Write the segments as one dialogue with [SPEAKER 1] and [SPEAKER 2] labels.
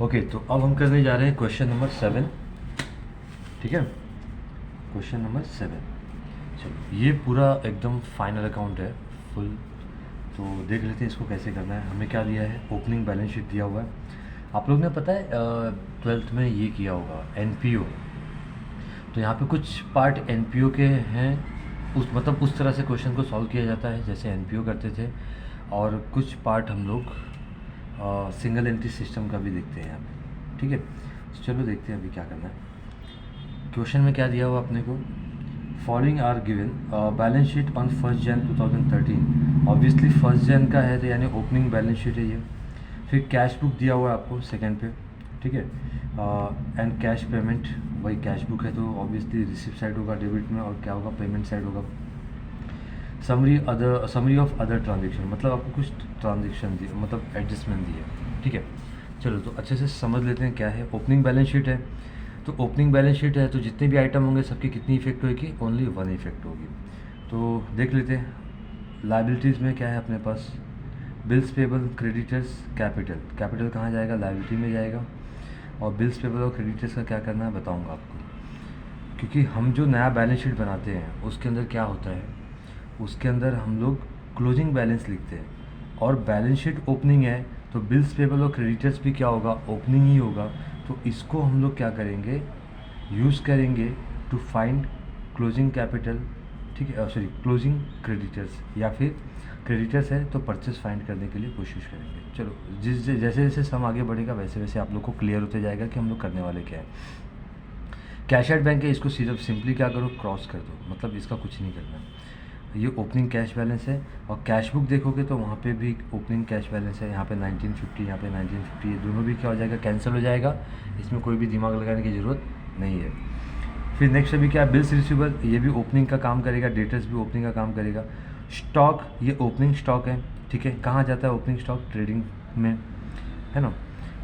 [SPEAKER 1] Okay, तो अब हम करने जा रहे हैं क्वेश्चन नंबर 7। ठीक है, क्वेश्चन नंबर 7। चलो, ये पूरा एकदम फाइनल अकाउंट है, फुल। तो देख लेते हैं इसको कैसे करना है। हमें क्या दिया है, ओपनिंग बैलेंस शीट दिया हुआ है। आप लोग ने पता है 12th में ये किया होगा एनपीओ। तो यहाँ पे कुछ पार्ट एनपीओ के हैं, उस मतलब उस तरह से क्वेश्चन को सॉल्व किया जाता है जैसे एनपीओ करते थे। और कुछ पार्ट हम लोग सिंगल एंट्री सिस्टम का भी देखते हैं यहाँ पे। ठीक है, तो चलो देखते हैं अभी क्या करना है। क्वेश्चन में क्या दिया हुआ अपने को, following are given balance sheet on 1 Jan 2013। Obviously 1 जन का है तो यानी ओपनिंग बैलेंस शीट है ये। फिर कैश बुक दिया हुआ है आपको सेकंड पे। ठीक है, एंड कैश पेमेंट, वही कैश बुक है तो ऑब्वियसली रिसिप्ट साइड होगा डेबिट में, और क्या होगा, पेमेंट साइड होगा। समरी ऑफ अदर ट्रांजेक्शन, मतलब आपको कुछ ट्रांजेक्शन दी, मतलब एडजस्टमेंट दी है। ठीक है, चलो तो अच्छे से समझ लेते हैं क्या है। ओपनिंग बैलेंस शीट है, तो ओपनिंग बैलेंस शीट है तो जितने भी आइटम होंगे सबकी कितनी इफेक्ट होगी, ओनली 1 इफेक्ट होगी। तो देख लेते हैं लाइबिलिटीज़ में क्या है अपने पास। Bills payable, creditors, capital. Capital कहाँ जाएगा, लाइबिलिटी में जाएगा। और बिल्स पेबल और क्रेडिटर्स का क्या करना है बताऊँगा आपको, क्योंकि हम जो नया बैलेंस शीट बनाते हैं उसके अंदर क्या होता है, उसके अंदर हम लोग क्लोजिंग बैलेंस लिखते हैं। और बैलेंस शीट ओपनिंग है तो बिल्स पेबल और क्रेडिटर्स भी क्या होगा, ओपनिंग ही होगा। तो इसको हम लोग क्या करेंगे, यूज़ करेंगे टू फाइंड क्लोजिंग कैपिटल। ठीक है, सॉरी क्लोजिंग क्रेडिटर्स, या फिर क्रेडिटर्स है तो परचेस फाइंड करने के लिए कोशिश करेंगे। चलो, जैसे जैसे सम आगे बढ़ेगा वैसे वैसे आप लोग को क्लियर होते जाएगा कि हम लोग करने वाले क्या है। कैश एट बैंक है, इसको सिर्फ सिंपली क्या करो, क्रॉस कर दो, मतलब इसका कुछ नहीं करना। ये ओपनिंग कैश बैलेंस है। और कैश बुक देखोगे तो वहाँ पे भी ओपनिंग कैश बैलेंस है, यहाँ पे 1950, यहाँ पे 1950, ये दोनों भी क्या हो जाएगा, कैंसिल हो जाएगा। इसमें कोई भी दिमाग लगाने की ज़रूरत नहीं है। फिर नेक्स्ट अभी क्या है, बिल्स रिसीवेबल, ये भी ओपनिंग का काम करेगा, डेटर्स भी ओपनिंग का काम करेगा। स्टॉक, ये ओपनिंग स्टॉक है। ठीक है, कहाँ जाता है ओपनिंग स्टॉक, ट्रेडिंग में, है ना।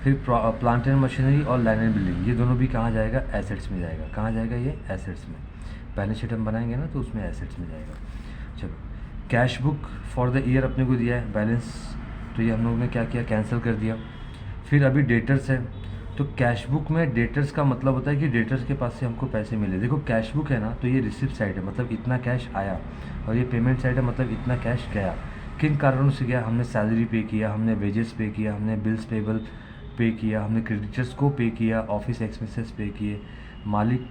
[SPEAKER 1] फिर प्लांट एंड मशीनरी और लैंड एंड बिल्डिंग, ये दोनों भी कहाँ जाएगा, एसेट्स में जाएगा। कहाँ जाएगा, ये एसेट्स में। बैलेंस शीट हम बनाएंगे ना तो उसमें एसेट्स में जाएगा। चलो, cash book for the year अपने को दिया है बैलेंस, तो ये हम लोग ने क्या किया, कैंसिल कर दिया। फिर अभी डेटर्स है, तो कैश बुक में डेटर्स का मतलब होता है कि डेटर्स के पास से हमको पैसे मिले। देखो कैश बुक है ना तो ये रिसिप्ट साइड है, मतलब इतना कैश आया, और ये पेमेंट साइड है, मतलब इतना कैश गया। किन कारणों से गया, हमने सैलरी पे किया, हमने वेजेस पे किया, हमने बिल्स पेबल पे किया, हमने क्रेडिटर्स को पे किया, ऑफिस एक्सपेंसेस पे किए, मालिक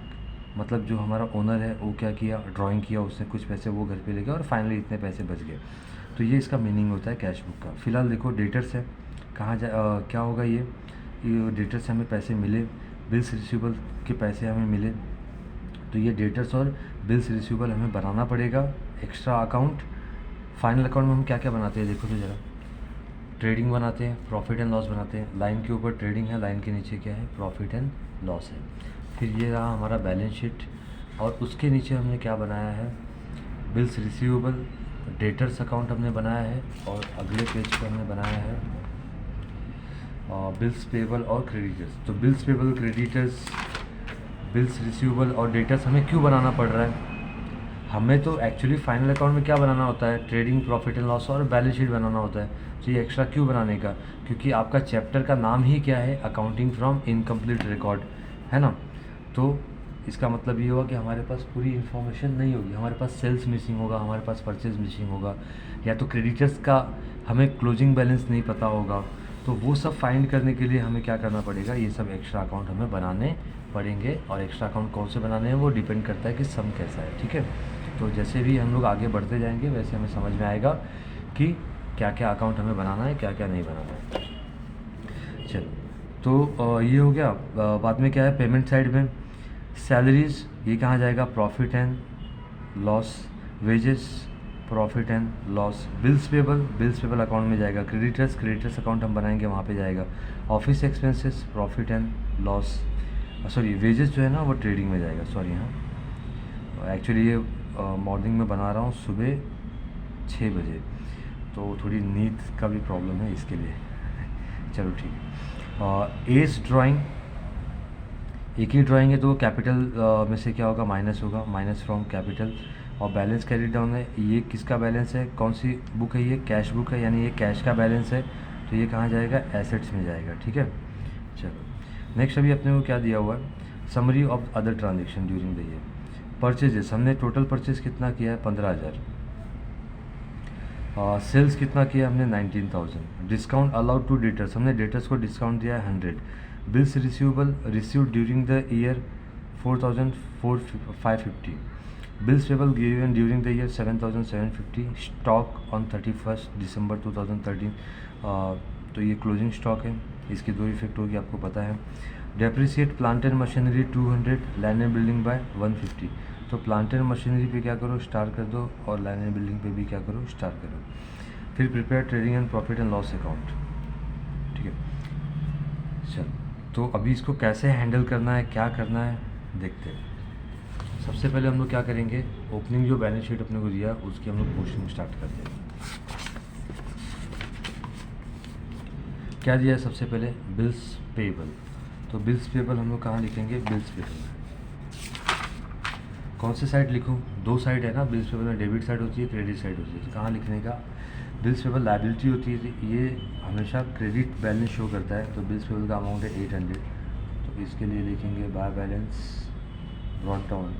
[SPEAKER 1] मतलब जो हमारा ओनर है वो क्या किया, ड्राइंग किया, उसने कुछ पैसे वो घर पे ले गया और फाइनली इतने पैसे बच गए। तो ये इसका मीनिंग होता है कैश बुक का। फिलहाल देखो डेटर्स है, कहाँ क्या होगा, ये डेटर्स से हमें पैसे मिले, बिल्स रिसीवेबल के पैसे हमें मिले। तो ये डेटर्स और बिल्स रिसीवेबल हमें बनाना पड़ेगा एक्स्ट्रा अकाउंट। फाइनल अकाउंट में हम क्या क्या बनाते हैं देखो तो ज़रा, ट्रेडिंग बनाते हैं, प्रॉफिट एंड लॉस बनाते हैं। लाइन के ऊपर ट्रेडिंग है, लाइन के नीचे क्या है, प्रॉफिट एंड लॉस है। फिर ये रहा हमारा बैलेंस शीट, और उसके नीचे हमने क्या बनाया है, बिल्स रिसीवेबल, डेटर्स अकाउंट हमने बनाया है, और अगले पेज पे हमने बनाया है बिल्स पेबल और क्रेडिटर्स। तो bills payable, creditors, bills receivable और डेटर्स हमें क्यों बनाना पड़ रहा है, हमें तो एक्चुअली फाइनल अकाउंट में क्या बनाना होता है, ट्रेडिंग, प्रॉफिट एंड लॉस और बैलेंस शीट बनाना होता है। तो ये एक्स्ट्रा क्यों बनाने का, क्योंकि आपका चैप्टर का नाम ही क्या है, अकाउंटिंग फ्रॉम इनकम्प्लीट रिकॉर्ड, है ना। तो इसका मतलब ये होगा कि हमारे पास पूरी इन्फॉर्मेशन नहीं होगी, हमारे पास सेल्स मिसिंग होगा, हमारे पास परचेज मिसिंग होगा, या तो क्रेडिटर्स का हमें क्लोजिंग बैलेंस नहीं पता होगा। तो वो सब फाइंड करने के लिए हमें क्या करना पड़ेगा, ये सब एक्स्ट्रा अकाउंट हमें बनाने पड़ेंगे। और एक्स्ट्रा अकाउंट कौन से बनाने हैं वो डिपेंड करता है कि सम कैसा है। ठीक है, तो जैसे भी हम लोग आगे बढ़ते जाएंगे वैसे हमें समझ में आएगा कि क्या क्या अकाउंट हमें बनाना है, क्या क्या नहीं बनाना है। चलो, तो ये हो गया। बाद में क्या है, पेमेंट साइड में सैलरीज, ये कहाँ जाएगा, profit and loss, wages, profit and loss, bills payable, bills payable account में जाएगा, क्रेडिटर्स, क्रेडिटर्स अकाउंट हम बनाएंगे वहाँ पे जाएगा, office expenses, profit and loss, sorry wages जो है ना वो ट्रेडिंग में जाएगा, सॉरी हाँ एक्चुअली ये मॉर्निंग में बना रहा हूँ सुबह 6 बजे, तो थोड़ी नींद का भी प्रॉब्लम है इसके लिए। चलो ठीक है। एस ड्राइंग, एक ही ड्राइंग है तो कैपिटल में से क्या होगा, माइनस होगा, माइनस फ्रॉम कैपिटल। और बैलेंस कैरी डाउन है, ये किसका बैलेंस है, कौन सी बुक है, ये कैश बुक है, यानी ये कैश का बैलेंस है, तो ये कहाँ जाएगा, एसेट्स में जाएगा। ठीक है, चलो नेक्स्ट अभी अपने को क्या दिया हुआ है, summary of other transaction during the year. Purchases हमने टोटल परचेज कितना किया है 15,000। सेल्स कितना किया हमने 19,000। डिस्काउंट अलाउड टू डेटर्स हमने डेटर्स को डिस्काउंट दिया है 100। Bills receivable received during the year 4,550। Bills payable given during the year 7,750। Stock on 31 दिसंबर 2013, तो ये क्लोजिंग स्टॉक है, इसकी दो इफेक्ट होगी आपको पता है। Depreciate plant and machinery 200, land and building bye 150। तो प्लांट एंड मशीनरी पे क्या करो स्टार कर दो और लैंड एंड बिल्डिंग पे भी क्या करो स्टार करो। फिर prepare trading and profit and loss account, ठीक है। चल तो अभी इसको कैसे हैंडल करना है, क्या करना है देखते हैं। सबसे पहले हम लोग क्या करेंगे, ओपनिंग जो बैलेंस शीट अपने को दिया उसकी हम लोग पोस्टिंग स्टार्ट करते हैं। क्या दिया है सबसे पहले, बिल्स पेबल। तो बिल्स पेबल हम लोग कहाँ लिखेंगे, बिल्स पेबल में कौन से साइड लिखूँ, दो साइड है ना बिल्स पेबल में, डेबिट साइड होती है क्रेडिट साइड होती है। तो कहाँ लिखने का, बिल्स पेबल लायबिलिटी होती है, ये हमेशा क्रेडिट बैलेंस शो करता है। तो बिल्स पेबल का अमाउंट है 800, तो इसके लिए लिखेंगे बाय बैलेंस ब्रॉट डाउन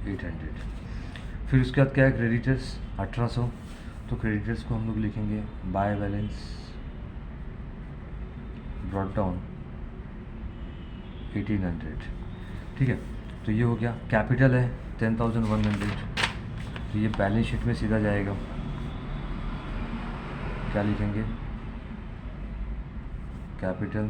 [SPEAKER 1] 800। फिर उसके बाद क्या है, क्रेडिटर्स 1800, तो क्रेडिटर्स को हम लोग लिखेंगे बाय बैलेंस ब्रॉट डाउन 1800, ठीक है। तो ये हो गया। कैपिटल है 10,100, तो ये बैलेंस शीट में सीधा जाएगा। क्या लिखेंगे, कैपिटल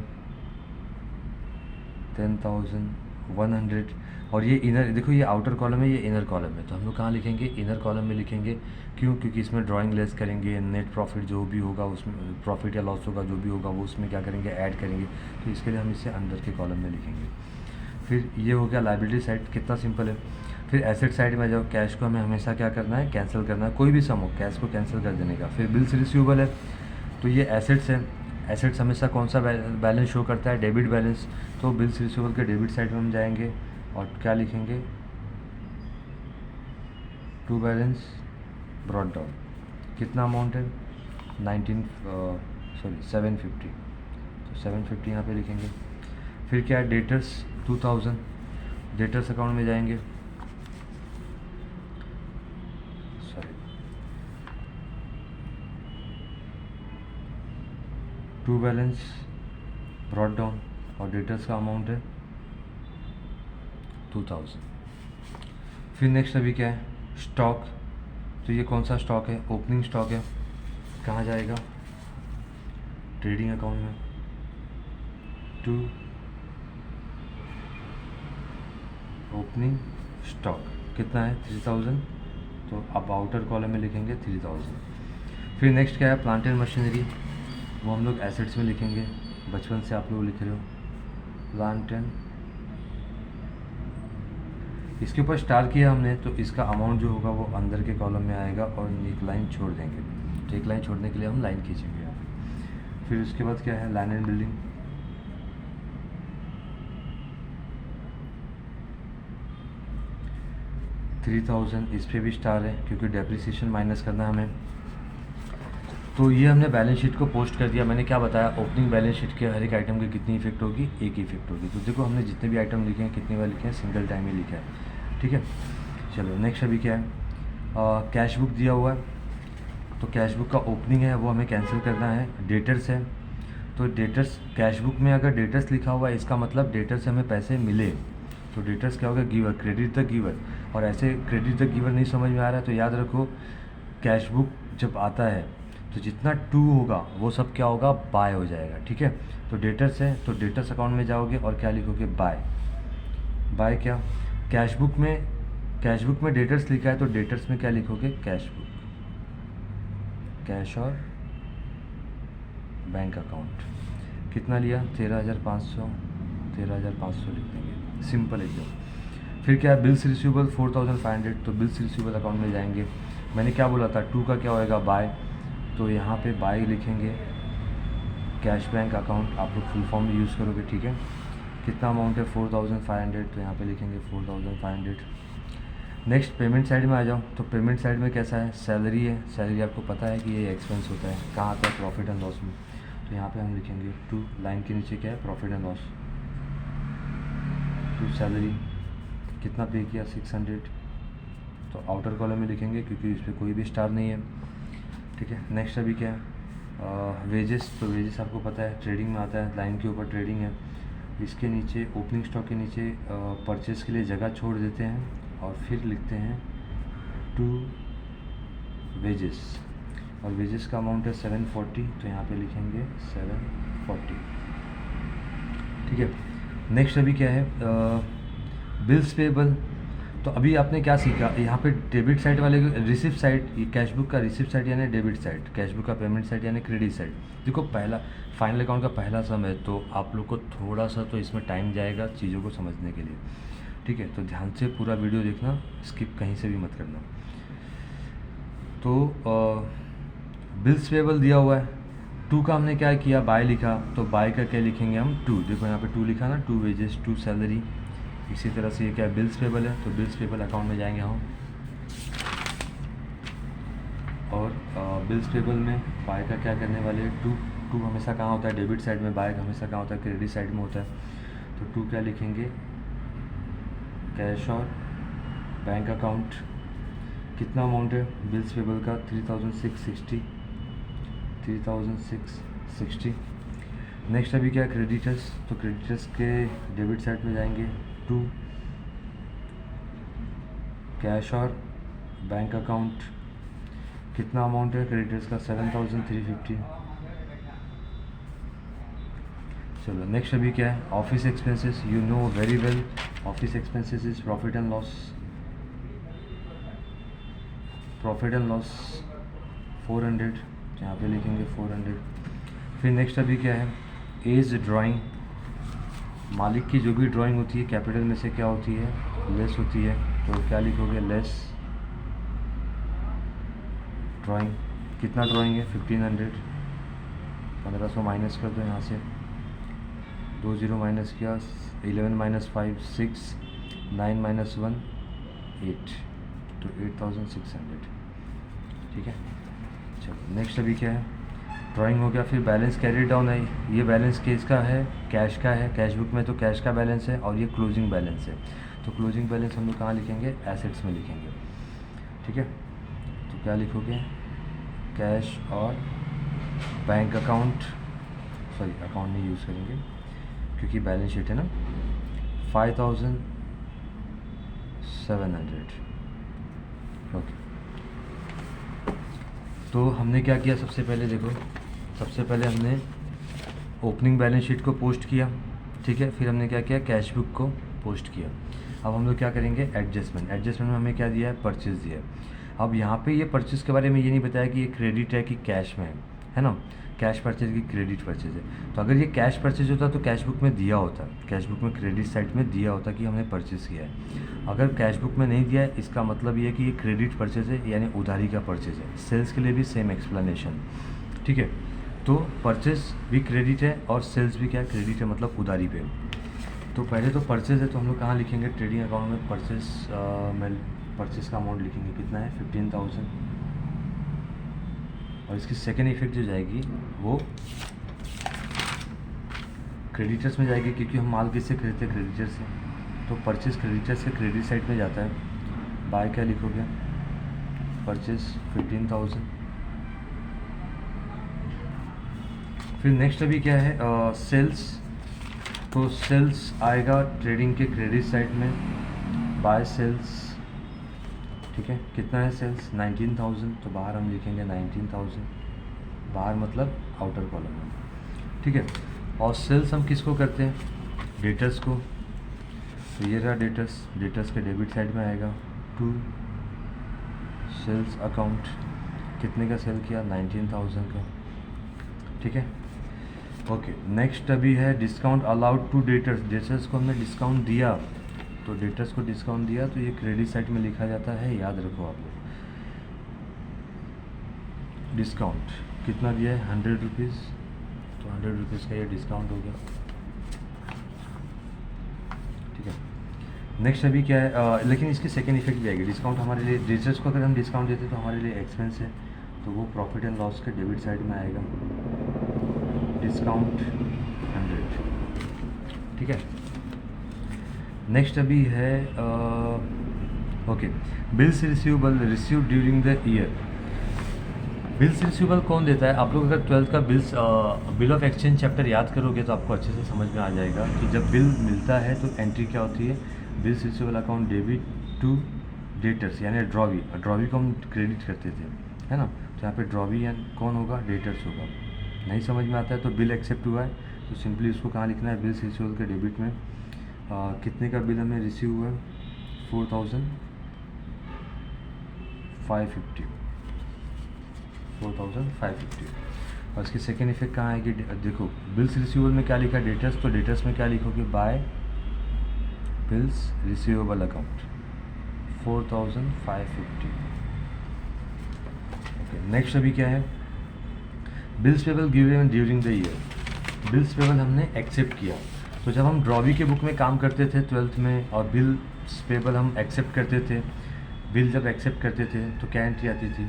[SPEAKER 1] 10,100। और ये इनर, देखो ये आउटर कॉलम है, ये इनर कॉलम है, तो हम लोग कहाँ लिखेंगे, इनर कॉलम में लिखेंगे। क्यों, क्योंकि इसमें ड्राइंग लेस करेंगे, नेट प्रॉफिट जो भी होगा उसमें, प्रॉफिट या लॉस होगा जो भी होगा वो उसमें क्या करेंगे, ऐड करेंगे। तो इसके लिए हम इसे अंदर के कॉलम में लिखेंगे। फिर ये हो गया लायबिलिटी साइड, कितना सिंपल है। फिर एसेट साइड में जाओ, कैश को हमें हमेशा क्या करना है, कैंसिल करना है, कोई भी सम हो कैश को कैंसिल कर देने का। फिर बिल्स रिसीवेबल है, तो ये एसेट्स है, एसेट्स हमेशा कौन सा बैलेंस शो करता है, डेबिट बैलेंस। तो बिल्स रिसीवेबल के डेबिट साइड में हम जाएंगे और क्या लिखेंगे, टू बैलेंस ब्रॉट डाउन। कितना अमाउंट है 750, तो 750 यहाँ पे लिखेंगे। फिर क्या है, डेटर्स 2000, डेटर्स अकाउंट में जाएंगे, sorry to balance brought down और डेटर्स का अमाउंट है 2000। फिर नेक्स्ट अभी क्या है, स्टॉक। तो ये कौन सा स्टॉक है, ओपनिंग स्टॉक है, कहाँ जाएगा, ट्रेडिंग अकाउंट में, टू ओपनिंग स्टॉक कितना है 3000, तो अब आउटर कॉलम में लिखेंगे 3000। फिर नेक्स्ट क्या है, प्लांट एंड मशीनरी, वो हम लोग एसेट्स में लिखेंगे, बचपन से आप लोग लिख रहे हो प्लांट एंड, इसके ऊपर स्टार किया हमने, तो इसका अमाउंट जो होगा वो अंदर के कॉलम में आएगा और एक लाइन छोड़ देंगे। तो एक लाइन छोड़ने के लिए हम लाइन खींचेंगे यहाँ पे। फिर उसके बाद क्या है, लैंड एंड बिल्डिंग, 3000, इस पर भी स्टार है क्योंकि डेप्रिसिएशन माइनस करना हमें। तो ये हमने बैलेंस शीट को पोस्ट कर दिया। मैंने क्या बताया, ओपनिंग बैलेंस शीट के हर एक आइटम की कितनी इफेक्ट होगी, एक ही इफेक्ट होगी। तो देखो हमने जितने भी आइटम लिखे हैं कितनी बार लिखे हैं, सिंगल टाइम ही लिखा है, ठीक है। चलो नेक्स्ट अभी क्या है, कैश बुक दिया हुआ है, तो कैश बुक का ओपनिंग है वो हमें कैंसिल करना है। डेटर्स है, तो डेटर्स कैश बुक में अगर डेटर्स लिखा हुआ है इसका मतलब डेटर से हमें पैसे मिले, तो डेटर्स क्या होगा, गिवर, क्रेडिट द गिवर। और ऐसे क्रेडिट द गिवर नहीं समझ में आ रहा है तो याद रखो, कैश बुक जब आता है तो जितना टू होगा वो सब क्या होगा, बाय हो जाएगा, ठीक है। तो डेटर्स है, तो डेटर्स अकाउंट में जाओगे और क्या लिखोगे, बाय। बाय क्या, कैश बुक में डेटर्स लिखा है तो डेटर्स में क्या लिखोगे, कैश बुक, कैश और बैंक अकाउंट। कितना लिया, 13,500 लिख देंगे, सिंपल एकदम। फिर क्या है, बिल्स रिसीवेबल 4,500, तो बिल्स रिसीवेबल अकाउंट में जाएंगे। मैंने क्या बोला था, टू का क्या होएगा, बाय, तो यहाँ पे बाय लिखेंगे। कैश बैंक अकाउंट आप लोग फुल फॉर्म में यूज़ करोगे, ठीक है। कितना अमाउंट है 4,500, तो यहाँ पे लिखेंगे 4,500। नेक्स्ट पेमेंट साइड में आ जाओ, तो पेमेंट साइड में कैसा है, सैलरी है, सैलरी आपको पता है कि ये एक्सपेंस होता है, कहाँ आता है, प्रॉफिट एंड लॉस में। तो यहाँ पे हम लिखेंगे टू, लाइन के नीचे क्या है, profit and loss, to salary कितना पे किया 600, तो आउटर कॉलम में लिखेंगे क्योंकि इस पर कोई भी स्टार नहीं है। ठीक है, नेक्स्ट अभी क्या है, वेजेस, तो वेजेस आपको पता है ट्रेडिंग में आता है, लाइन के ऊपर ट्रेडिंग है, इसके नीचे ओपनिंग स्टॉक के नीचे परचेस के लिए जगह छोड़ देते हैं और फिर लिखते हैं टू वेजेस, और वेजेस का अमाउंट है 740, तो यहाँ पे लिखेंगे 740। ठीक है, नेक्स्ट अभी क्या है, बिल्स पेबल, तो अभी आपने क्या सीखा यहाँ पे, डेबिट साइड वाले रिसिप्ट साइड, ये कैश बुक का रिसिप्ट साइड यानी डेबिट साइड, कैश बुक का पेमेंट साइड यानी क्रेडिट साइड। देखो पहला फाइनल अकाउंट का पहला सम है, तो आप लोग को थोड़ा सा तो इसमें टाइम जाएगा चीज़ों को समझने के लिए। ठीक है, तो ध्यान से पूरा वीडियो देखना, स्किप कहीं से भी मत करना। तो बिल्स पेबल दिया हुआ है, टू का हमने क्या किया, बाय लिखा, तो बाय का क्या लिखेंगे हम, टू, देखो यहाँ पे टू लिखा ना, टू वेजेस टू सैलरी। इसी तरह से ये क्या है, बिल्स पेबल है, तो बिल्स पेबल अकाउंट में जाएंगे हम, और बिल्स पेबल में बाय का क्या करने वाले, टू, टू हमेशा कहाँ होता है, डेबिट साइड में, बाय हमेशा कहाँ होता है, क्रेडिट साइड में होता है। तो टू क्या लिखेंगे, कैश और बैंक अकाउंट, कितना अमाउंट है बिल्स पेबल का, 3660, 3660। नेक्स्ट अभी क्या, क्रेडिटर्स, तो क्रेडिटर्स के डेबिट साइड में जाएंगे, टू कैश और बैंक अकाउंट, कितना अमाउंट है क्रेडिटर्स का, 7350। चलो नेक्स्ट अभी क्या है, office expenses, you know very well office expenses is profit and loss, profit and loss 400, यहाँ पे लिखेंगे 400। फिर नेक्स्ट अभी क्या है, एज ड्राइंग, मालिक की जो भी ड्राइंग होती है कैपिटल में से क्या होती है, लेस होती है, तो क्या लिखोगे, लेस ड्राइंग, कितना ड्राइंग है 1500, 1500 माइनस कर दो यहाँ से, 20 माइनस किया, 11 माइनस 5 6, 9 माइनस 1 8, तो 8600। ठीक है, चलो नेक्स्ट अभी क्या है, ड्राइंग हो गया। फिर बैलेंस कैरी डाउन है, ये बैलेंस किसका है, कैश का है, कैश बुक में तो कैश का बैलेंस है, और ये क्लोजिंग बैलेंस है, तो क्लोजिंग बैलेंस हम लोग कहाँ लिखेंगे, एसेट्स में लिखेंगे। ठीक है, तो क्या लिखोगे, कैश और बैंक अकाउंट, सॉरी अकाउंट नहीं यूज़ करेंगे क्योंकि बैलेंस शीट है ना, 5700। ओके, तो हमने क्या किया, सबसे पहले देखो, सबसे पहले हमने ओपनिंग बैलेंस शीट को पोस्ट किया। ठीक है, फिर हमने क्या किया, कैश बुक को पोस्ट किया। अब हम लोग क्या करेंगे, एडजस्टमेंट, एडजस्टमेंट में हमें क्या दिया है, परचेज़ दिया है। अब यहाँ पे ये परचेज़ के बारे में ये नहीं बताया कि ये क्रेडिट है कि कैश में है ना, कैश परचेज की क्रेडिट परचेज है। तो अगर ये कैश परचेज होता तो कैश बुक में दिया होता, कैश बुक में क्रेडिट साइड में दिया होता कि हमने परचेज़ किया है। अगर कैश बुक में नहीं दिया है, इसका मतलब ये है कि ये क्रेडिट परचेज है, यानी उधारी का परचेज है। सेल्स के लिए भी सेम एक्सप्लेनेशन। ठीक है, तो परचेज भी क्रेडिट है और सेल्स भी क्या है, क्रेडिट है, मतलब उधारी पे। तो पहले तो परचेज है, तो हम लोग कहाँ लिखेंगे, ट्रेडिंग अकाउंट में परचेज में परचेज का अमाउंट लिखेंगे, कितना है 15,000। और इसकी सेकेंड इफेक्ट जो जाएगी वो क्रेडिटर्स में जाएगी, क्योंकि हम माल किससे खरीदते हैं, क्रेडिटर से। तो परचेज क्रेडिटर से क्रेडिट साइड में जाता है। बाय क्या लिखोगे, परचेज 15,000। फिर नेक्स्ट अभी क्या है, सेल्स। तो सेल्स आएगा ट्रेडिंग के क्रेडिट साइड में, बाय सेल्स। ठीक है, कितना है सेल्स, 19,000। तो बाहर हम लिखेंगे 19,000, बाहर मतलब आउटर कॉलम में। ठीक है, और सेल्स हम किसको करते हैं, डेटर्स को। तो ये रहा डेटर्स, डेटर्स के डेबिट साइड में आएगा, टू सेल्स अकाउंट, कितने का सेल किया, 19,000 का। ठीक है, ओके। नेक्स्ट अभी है discount allowed to debtors. Debtors को हमने डिस्काउंट दिया, तो डेटर्स को डिस्काउंट दिया तो ये क्रेडिट साइड में लिखा जाता है, याद रखो आप लोग। डिस्काउंट कितना दिया है, 100 रुपीज़, तो 100 रुपीज़ का ये डिस्काउंट हो गया। ठीक है, नेक्स्ट अभी क्या है, लेकिन इसकी सेकेंड इफेक्ट भी आएगी। डिस्काउंट हमारे लिए, डेटर्स को अगर हम डिस्काउंट देते तो हमारे लिए एक्सपेंस है, तो वो प्रॉफिट एंड लॉस के डेबिट साइड में आएगा। डिस्काउंट 100, ठीक है। नेक्स्ट अभी है okay, bills receivable receive during the year. Bills receivable कौन देता है? आप लोग अगर 12th का बिल ऑफ एक्सचेंज चैप्टर याद करोगे तो आपको अच्छे से समझ में आ जाएगा कि जब बिल मिलता है तो एंट्री क्या होती है, bills receivable account debit to debtors, यानी ड्रॉवी को हम क्रेडिट करते थे, है ना। तो यहाँ पे ड्रॉवी यानी कौन होगा, डेटर्स होगा। नहीं समझ में आता है तो बिल एक्सेप्ट हुआ है तो सिंपली उसको कहाँ लिखना है, बिल्स रिसीवेबल के डेबिट में कितने का बिल हमें रिसीव हुआ है, 4,550 और इसकी सेकेंड इफेक्ट कहाँ आएगी, देखो बिल्स रिसीवेबल में क्या लिखा है, डेटर्स, तो डेटर्स में क्या लिखोगे, by bills receivable account 4,550। Okay, next अभी क्या है, bills payable given during the year. Bills payable हमने एक्सेप्ट किया, तो जब हम ड्रॉवी के बुक में काम करते थे 12th में और बिल्स पेबल हम एक्सेप्ट करते थे, बिल जब एक्सेप्ट करते थे तो क्या एंट्री आती थी,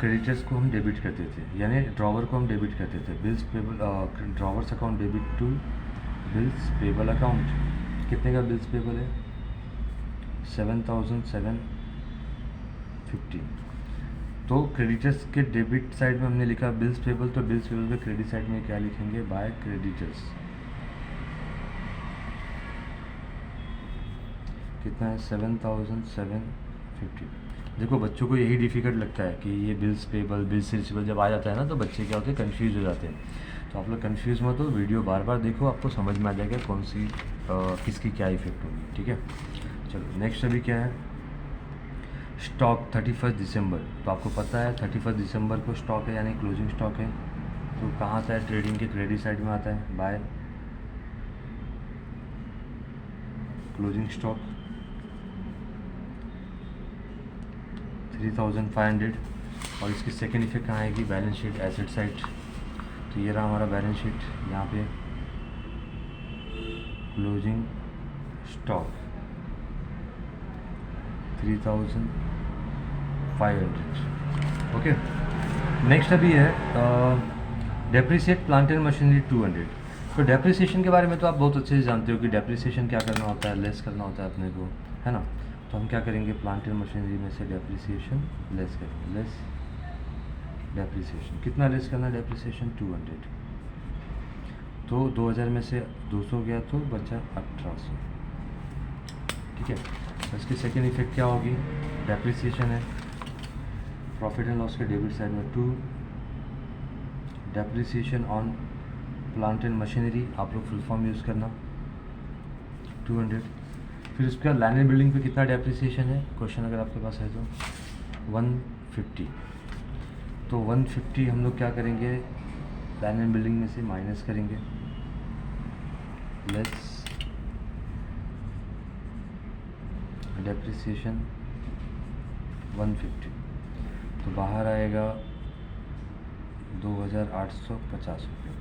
[SPEAKER 1] क्रेडिटर्स को हम डेबिट करते थे, यानी ड्रॉवर को हम डेबिट करते थे। Bills payable drawers account debit to bills payable account, कितने का बिल्स पेबल है, 7,750। तो क्रेडिटर्स के डेबिट साइड में हमने लिखा बिल्स पेबल, तो बिल्स पेबल के क्रेडिट साइड में क्या लिखेंगे, बाय क्रेडिटर्स। कितना है, 7,750। देखो बच्चों को यही डिफ़िकल्ट लगता है कि ये बिल्स पेबल बिल्स रिसीवेबल जब आ जाता है ना तो बच्चे क्या होते हैं, कंफ्यूज हो जाते हैं। तो आप लोग कंफ्यूज मत हो, वीडियो बार बार देखो, आपको समझ में आ जाएगा कौन सी किसकी क्या इफेक्ट होगी, ठीक है। चलो नेक्स्ट अभी क्या है, स्टॉक 31 दिसंबर। तो आपको पता है 31 दिसंबर को स्टॉक है, यानी क्लोजिंग स्टॉक है। तो कहाँ आता है, ट्रेडिंग के क्रेडिट साइड में आता है, बाय क्लोजिंग स्टॉक 3,500। और इसकी सेकेंड इफेक्ट कहाँ आएगी, बैलेंस शीट एसेट साइड। तो ये रहा हमारा बैलेंस शीट, यहाँ पे क्लोजिंग स्टॉक 3,500। ओके, नेक्स्ट अभी है डेप्रिसिएट प्लांट एंड मशीनरी 200। तो डेप्रिसिएशन के बारे में तो आप बहुत अच्छे से जानते हो कि डेप्रिसिएशन क्या करना होता है, लेस करना होता है अपने को, है ना। तो हम क्या करेंगे, प्लांट एंड मशीनरी में से डेप्रिसिएशन लेस करेंगे, लेस डेप्रिसिएशन। कितना लेस करना है डेप्रिसिएशन, 200। तो 2000 में से 200 गया तो बचा 1800, ठीक है। तो इसकी सेकेंड इफेक्ट क्या होगी, डेप्रिसिएशन है, प्रॉफिट एंड लॉस के डेबिट साइड में 2 depreciation on plant and machinery, आप लोग फुल फॉर्म यूज़ करना 200। फिर उसके बाद लैंड एंड बिल्डिंग पे कितना डेप्रिसिएशन है, क्वेश्चन अगर आपके पास है तो 150। तो 150 हम लोग क्या करेंगे, लैंड एंड बिल्डिंग में से माइनस करेंगे, लेस डेप्रिसिएशन 150। तो बाहर आएगा 2,850 रुपये।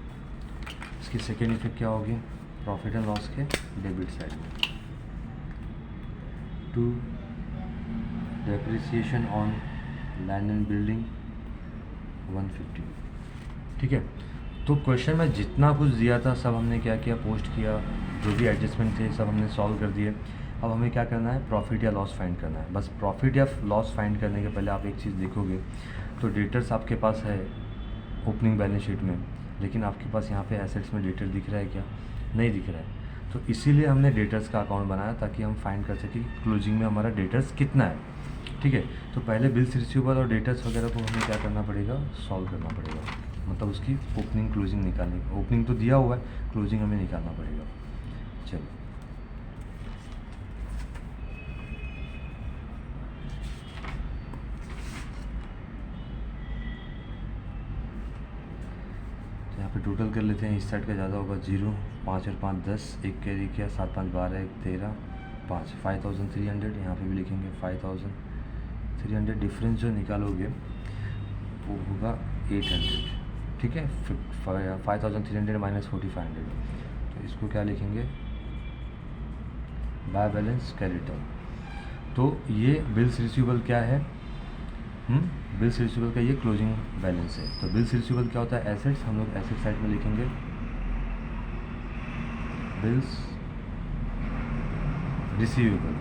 [SPEAKER 1] इसकी सेकेंड इफेक्ट क्या होगी, प्रॉफिट एंड लॉस के डेबिट साइड में 2 depreciation on land and building 150, ठीक है। तो क्वेश्चन में जितना कुछ दिया था सब हमने क्या किया, पोस्ट किया, जो भी एडजस्टमेंट थे सब हमने सॉल्व कर दिए। अब हमें क्या करना है, प्रॉफिट या लॉस फाइंड करना है। बस प्रॉफिट या लॉस फाइंड करने के पहले आप एक चीज़ देखोगे, तो डेटर्स आपके पास है ओपनिंग बैलेंस शीट में, लेकिन आपके पास यहाँ पे एसेट्स में डेटर दिख रहा है क्या, नहीं दिख रहा है। तो इसीलिए हमने डेटर्स का अकाउंट बनाया ताकि हम फाइंड कर सकें क्लोजिंग में हमारा डेटर्स कितना है, ठीक है। तो पहले बिल्स रिसीवेबल और डेटर्स वगैरह को हमें क्या करना पड़ेगा, सॉल्व करना पड़ेगा, मतलब उसकी ओपनिंग क्लोजिंग निकालनी। ओपनिंग तो दिया हुआ है, क्लोजिंग हमें निकालना पड़ेगा। चलो यहाँ पे टोटल कर लेते हैं, इस साइड का ज़्यादा होगा, 0, 5 और 5 10, 1 कैरी किया, 7 5 12, 1 13, 5 5300। यहाँ पे भी लिखेंगे 5300। डिफरेंस जो निकालोगे वो होगा 800, ठीक है। 5300 माइनस 4500, तो इसको क्या लिखेंगे, बाय बैलेंस कैरिट डाउन। तो ये बिल्स रिसीवेबल क्या है, बिल्स रिसीवेबल का ये क्लोजिंग बैलेंस है। तो बिल्स रिसीवेबल क्या होता है? एसेट्स। हम लोग एसेट साइड में लिखेंगे बिल्स रिसीवेबल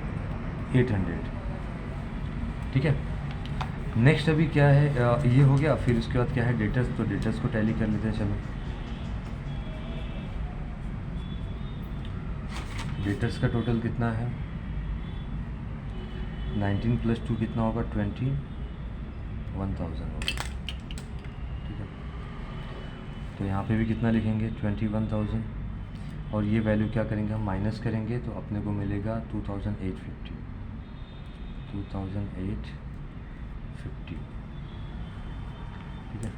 [SPEAKER 1] 800। ठीक है। नेक्स्ट अभी क्या है, ये हो गया। फिर उसके बाद क्या है? डेटर्स। तो डेटर्स को टैली कर लेते हैं। चलो, डेटर्स का टोटल कितना है? 19 + 2 कितना होगा? 21,000 होगा। ठीक है। तो यहाँ पे भी कितना लिखेंगे? 21,000। और ये वैल्यू क्या करेंगे? हम माइनस करेंगे तो अपने को मिलेगा 2850। 2850। ठीक है।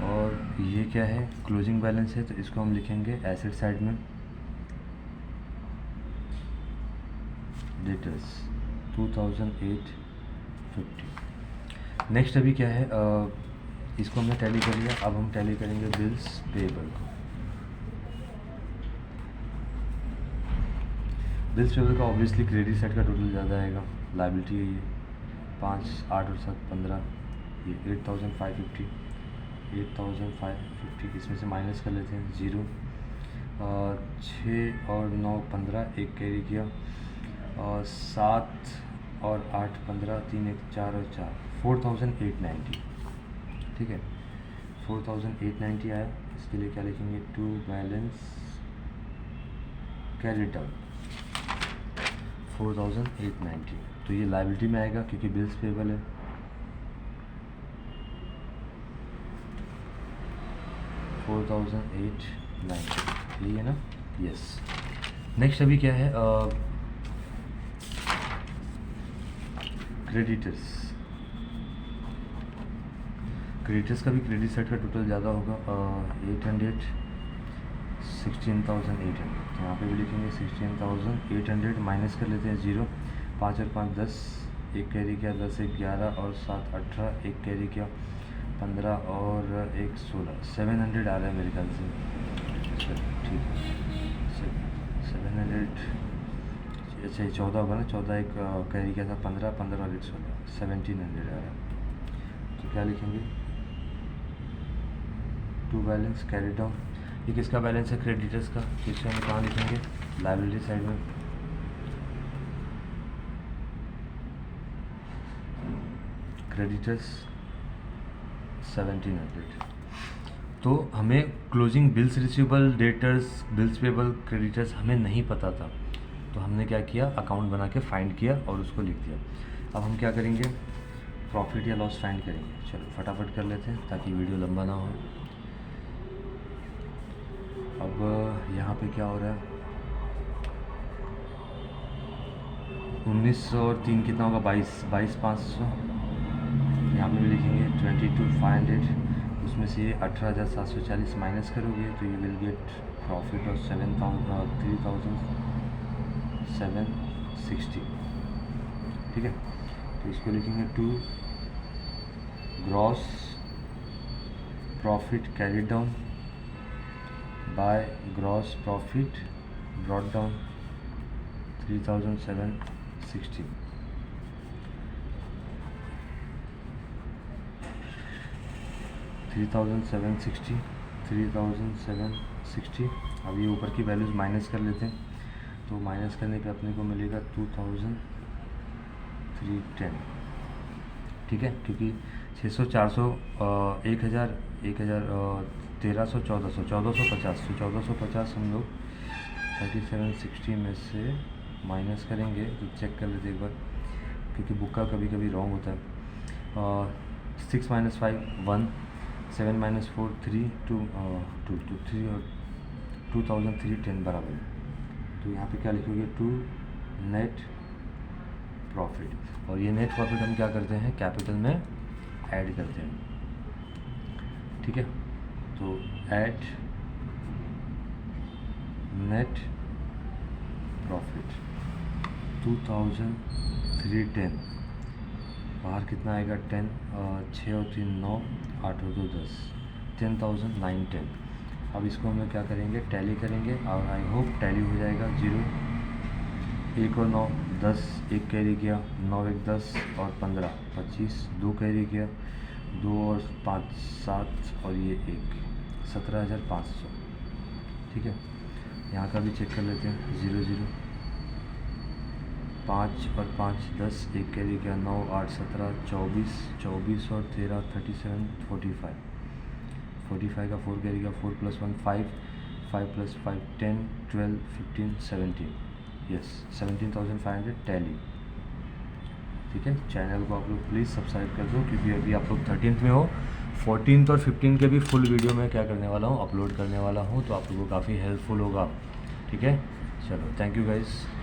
[SPEAKER 1] और ये क्या है? क्लोजिंग बैलेंस है। तो इसको हम लिखेंगे एसेट साइड में डेटर्स 2850। नेक्स्ट अभी क्या है, इसको हमने टैली कर लिया। अब हम टैली करेंगे बिल्स पेएबल को। बिल्स पेएबल का ऑब्वियसली क्रेडिट साइड का टोटल ज़्यादा आएगा। लाइबिलिटी है ये 5, 8 और 7 15। ये 8550। 8550 इसमें से माइनस कर लेते हैं 0। 6 और 9 15, एक कैरी किया। और 7 और 8 15, 3 1 4 और 4 4890। ठीक है। 4890 आया। इसके लिए क्या लिखेंगे? To balance carried down 4890। तो ये लाइबिलिटी में आएगा क्योंकि बिल्स पेबल है। यही है ना? यस। नेक्स्ट अभी क्या है, क्रेडिटर्स। क्रेडिटर्स का भी क्रेडिट साइड का टोटल ज़्यादा होगा। 800 16,800। तो यहाँ पे भी लिखेंगे 16,800। माइनस कर लेते हैं 0। 5 और 5 10, एक कैरी किया। 10 1 11 और 7 18, एक कैरी किया। 15 और 1 16, 700 आ रहा है मेरे ख्याल से। ठीक है। 700। अच्छा, ये 14 होगा ना? 14 एक कैरी किया था। 15 15 और 1 16, 1700 आ रहा है। तो क्या लिखेंगे? To balance carry down. ये किसका बैलेंस है? क्रेडिटर्स का। ठीक है। हम कहाँ लिखेंगे? लाइबिलिटी साइड में। क्रेडिटर्स 1700। तो हमें closing bills receivable, debtors, bills payable, creditors हमें नहीं पता था। तो हमने क्या किया? अकाउंट बना के फाइंड किया और उसको लिख दिया। अब हम क्या करेंगे? प्रॉफिट या लॉस फाइंड करेंगे। चलो फटाफट कर लेते हैं ताकि वीडियो लंबा ना हो। अब यहाँ पे क्या हो रहा है? 1900 और 3 कितना होगा? 22,500। यहाँ पे भी लिखेंगे 22,500। उसमें से ये 18,740 माइनस करोगे तो you will get profit of 3,760। ठीक है। तो इसको लिखेंगे to gross profit carried down by gross profit brought down 3,760। अब ये ऊपर की वैल्यूज़ माइनस कर लेते हैं। तो माइनस करने पे अपने को मिलेगा 2,310। ठीक है। क्योंकि 600 400 1000 1300 1400 1450। तो 1450 हम लोग 3760 में से माइनस करेंगे। तो चेक कर लेते एक बार, क्योंकि बुक का कभी कभी रॉन्ग होता है। 6 - 5 1, 7 - 4 3, 2 3 और 2310 बराबर। तो यहाँ पे क्या लिखोगे? To net profit. और ये नेट प्रॉफिट हम क्या करते हैं? कैपिटल में ऐड करते हैं। ठीक है। तो ऐड नेट प्रॉफिट 2310। बाहर कितना आएगा? 10। 6 और 3 9, 8 और 2 10, 10,910। अब इसको हम लोग क्या करेंगे? टैली करेंगे। और आई होप टैली हो जाएगा। 0 1 और 9 10, एक कैरी किया, 9 एक 10 और 15 25, 2 कैरी किया, 2 और 5 7 और ये 1 17,500। ठीक है, यहाँ का भी चेक कर लेते हैं। 0 0 5 और 5 10, एक कैरी किया, 9 8 17 24 24 और 13 37 45 45 का 4 कैरी किया, 4 + 1 5 5 + 5 10 12 15 17, यस 17,500 टैली। ठीक है, चैनल को आप लोग प्लीज़ सब्सक्राइब कर दो, क्योंकि अभी आप लोग 13th में हो। 14th और 15 के भी फुल वीडियो मैं क्या करने वाला हूँ, अपलोड करने वाला हूँ, तो आप लोगों को काफ़ी हेल्पफुल होगा। ठीक है, चलो थैंक यू गाइज़।